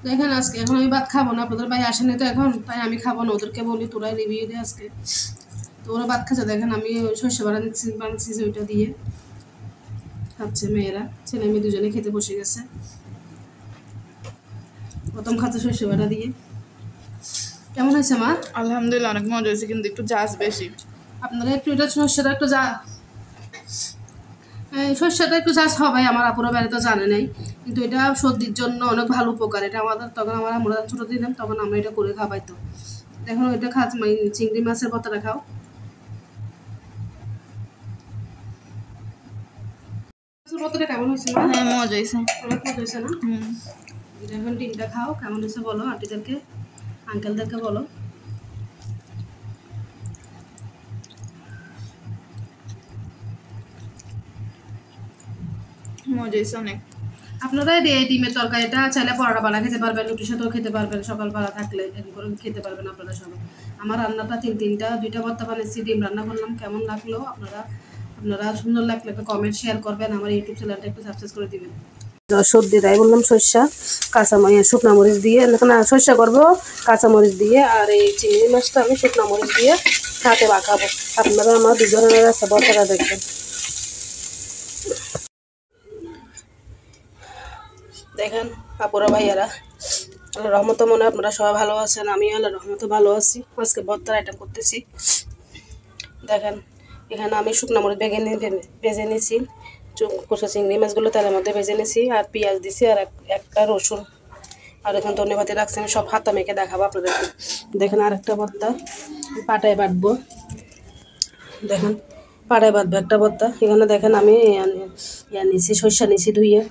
দেখেন আজকে এখন আমি ভাত খাবো না, আপনাদের ভাই আসেনি তো এখন, তাই আমি খাবো না। ওদেরকে বলি তোরা রিভিউ দে আজকে, তো ওরা ভাত খাচ্ছে। দেখেন আমি শস্য বানাচ্ছি ওইটা দিয়ে খাচ্ছে মেয়েরা, ছেলে মেয়ে দুজনে খেতে বসে গেছে। প্রথম খাচ্ছে শস্য বাটা দিয়ে। কেমন হয়েছে মা? আলহামদুলিল্লাহ অনেক মজা হয়েছে, কিন্তু একটু ঝাঁজ বেশি। আপনারা একটু এটা শস্যটা একটু শস্যটা একটু চাষ হবে, আমার আপুরা বেড়ে তো জানে নাই, কিন্তু এটা সর্দির জন্য অনেক ভালো উপকার। এটা আমাদের তখন আমরা ছোটো দিলাম তখন আমরা এটা করে খাবাই। তো দেখো এটা চিংড়ি মাছের পাতাটা খাও। পাতাটা কেমন হয়েছে না? হ্যাঁ মজা হয়েছে, অনেক মজা হয়েছে না? এখন ডিমটা খাও, কেমন হয়েছে বলো আন্টিদেরকে আঙ্কেলদেরকে বলো। মজা হয়েছে অনেক। আপনারা এই ডিমের তরকারিটা চাইলে পরোটা বানা খেতে পারবেন, রুটির সাথেও খেতে পারবেন, সকালবেলা থাকলে এরকম করে খেতে পারবেন আপনারা সবাই। আমার রান্নাটা দুইটা ভর্তা বানিয়েছি, ডিম রান্না করলাম। কেমন লাগলো আপনারা সুন্দর লাগলে একটা কমেন্ট শেয়ার করবেন, আমার ইউটিউব চ্যানেলটা একটু সাবস্ক্রাইব করে দিবেন। সর্দি তাই বললাম সর্ষা শুকনা মরিচ দিয়ে, না সর্ষা করবো কাঁচামরিচ দিয়ে, আর এই চিংড়ি মাছটা আমি শুকনা মরিচ দিয়ে সাথে মাখাবো। আপনারা আমার দুজনের আছে ভর্তাটা দেখবেন। দেখেন আপুরা ভাইয়ারা, আল্লাহ রহমত মনে হয় আপনারা সবাই ভালো আছেন, আমিও আল্লাহ রহমতে ভালো আছি। আজকে ভর্তার আইটেম করতেছি। দেখেন এখানে আমি শুকনো মরিচ ভেজে নিয়েছি, কষা চিংড়ি মাছগুলো তেলের মধ্যে ভেজে নিয়েছি, আর পেঁয়াজ দিছি, আর একটা রসুন, আর এখানে ধন্যবাদ রাখছি। আমি সব হাতা মেখে দেখাবো আপনাদেরকে। দেখেন আরেকটা ভর্তা পাটায় বাটবো। দেখেন পাটায় বাটবো একটা ভর্তা। এখানে দেখেন আমি নিছি সর্ষা নিছি ধুইয়ে,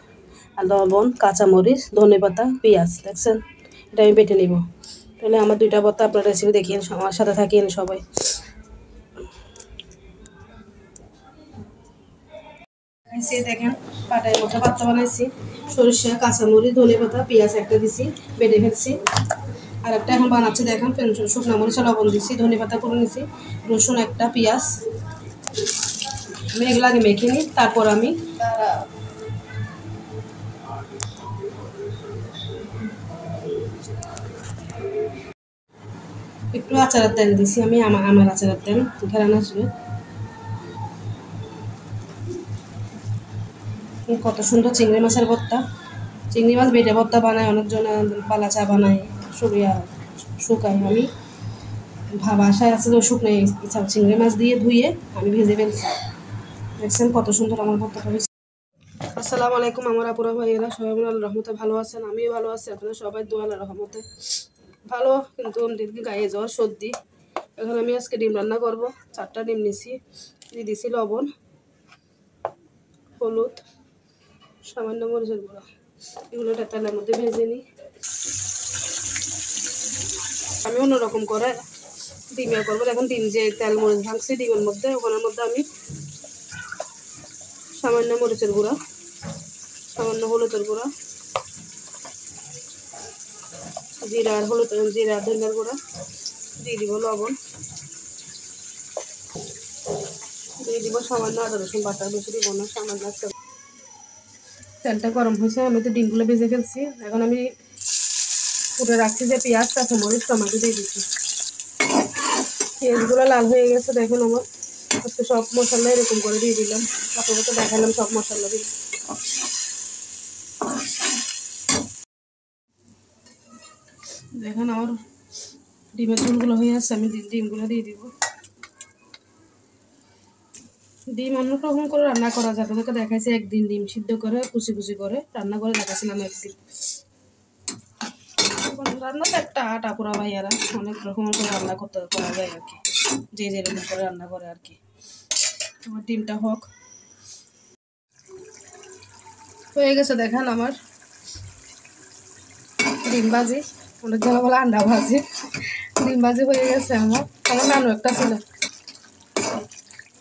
আর লবণ, কাঁচামরিচ, ধনেপাতা, পেঁয়াজ। দেখছেন এটা আমি বেটে নিব। তাহলে আমার দুইটা ভর্তা আপনার রেসিপি দেখিয়ে আমার সাথে থাকিয়েন সবাই। দেখেন পাটায় মধ্যে ভর্তা বানাইছি, সরিষা, কাঁচামরিচ, ধনেপাতা, পেঁয়াজ একটা দিছি, বেটে ফেলছি। আর একটা এখন বানাচ্ছি দেখেন, শুকনো মরিচা লবণ দিছি, ধনেপাতা করে নিছি, রসুন একটা, পেঁয়াজ। আমি এগুলো আগে মেখে নিই, তারপর আমি একটু আচারের তেল দিছি, আমি আমার আচারের তেল ঘেরান আসবে। কত সুন্দর চিংড়ি মাছের ভর্তা। চিংড়ি মাছ বেটে ভর্তা বানায় অনেকজন, পালা চা বানায়, শুকায়। আমি বাসায় আছে তো শুকনো চিংড়ি মাছ দিয়ে ধুয়ে আমি ভেজে ফেলছি। দেখছেন কত সুন্দর আমার ভর্তাটা হয়েছে। আসসালামু আলাইকুম আমার আপুরা ভাইয়েরা, সবাই আল্লাহর রহমতে ভালো আছেন, আমিও ভালো আছি। আপনারা সবাই দোয়া আল্লাহর রহমতে ভালো, কিন্তু দিদি গায়ে জ্বর সর্দি। এখন আমি আজকে ডিম রান্না করব। 4টা ডিম নিছি, দিয়ে দিছি লবণ, হলুদ, সামান্য মরিচের গুঁড়া। এগুলো তেলের মধ্যে ভেজে নিই। আমি অন্যরকম করে ডিমে করবো। এখন ডিম যে তেল মরিচ ভাঙছি ডিমের মধ্যে, ওখানের মধ্যে আমি সামান্য মরিচের গুঁড়া, সামান্য হলুদের গুঁড়া, জিরা ধনিয়ার গুঁড়া দিয়ে দিব, লবণ দিয়ে দিব, সামান্য আদা রসুন বাটা, বেশি দিব না, সামান্য একটা। তেলটা গরম হয়েছে, আমি তো ডিমগুলো ভেজে ফেলছি। এখন আমি পুরো রাখছি যে পেঁয়াজ, কাঁচামরিচ, টমেটো দিয়ে দিচ্ছি। পেঁয়াজগুলো লাল হয়ে গেছে। দেখুন আমার আজকে সব মশলা এরকম করে দিয়ে দিলাম, আপনাদেরকে দেখালাম সব মশলা দিয়ে। দেখেন আমার ডিমের ঝোলগুলো হয়ে আসছে, আমি ডিমগুলো দিয়ে দিব। ডিম অন্যরকম করে রান্না করা যায়, আপনাদেরকে দেখাইছি একদিন ডিম সিদ্ধ করে কুচি কুচি করে রান্না করে দেখাছিলাম একদিন। রান্না তো একটা আট, আপুরা ভাইয়ারা অনেক রকমের করে রান্না করা যায় আর কি, যে যেরকম করে রান্না করে আর কি। আমার ডিমটা হোক হয়ে গেছে। দেখেন আমার ডিম ভাজি, অনেক জায়গা বলে আন্ডা ভাজি, ডিম ভাজি হয়ে গেছে আমার নানু একটা ছিল।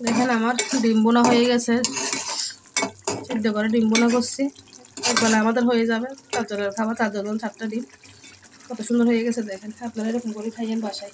দেখেন আমার ডিম বোনা হয়ে গেছে, সিদ্ধ করে ডিম বোনা করছি। একবেলা আমাদের হয়ে যাবে, 4 জনের খাবার, 4 জন 4টা ডিম। কত সুন্দর হয়ে গেছে দেখেন। আপনারা এরকম করে খাইয়েন বাসায়।